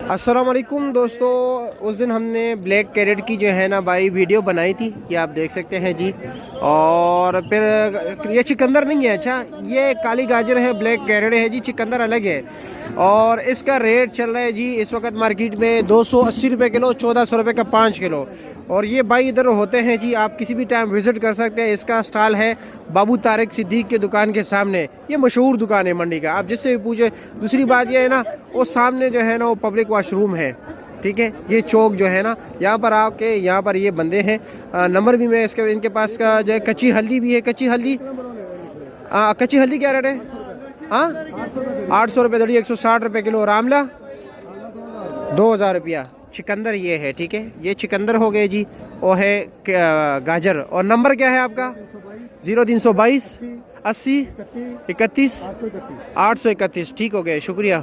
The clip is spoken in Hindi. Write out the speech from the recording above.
अस्सलाम वालेकुम दोस्तों, उस दिन हमने ब्लैक कैरेट की जो है ना भाई वीडियो बनाई थी, ये आप देख सकते हैं जी। और फिर ये चिकंदर नहीं है, अच्छा ये काली गाजर है, ब्लैक कैरेट है जी, चिकंदर अलग है। और इसका रेट चल रहा है जी इस वक्त मार्केट में 280 रुपये किलो, 1400 रुपये का 5 किलो। और ये भाई इधर होते हैं जी, आप किसी भी टाइम विज़िट कर सकते हैं। इसका स्टॉल है बाबू तारिक सिद्दीक के दुकान के सामने, ये मशहूर दुकान है मंडी का, आप जिससे भी पूछे। दूसरी बात ये है ना, वो सामने जो है ना वो पब्लिक वॉशरूम है, ठीक है। ये चौक जो है ना, यहाँ पर आके यहाँ पर ये बंदे हैं। नंबर भी मैं इसके इनके पास का जो है, कच्ची हल्दी भी है, कच्ची हल्दी कच्ची हल्दी क्या रेट है? हाँ 800 रुपये दड़ी, 160 रुपये किलो। रामला 2000 रुपया। चिकंदर ये है, ठीक है, ये चिकंदर हो गए जी। वो है गाजर। और नंबर क्या है आपका? 0322 80 31 831। ठीक हो गया, शुक्रिया।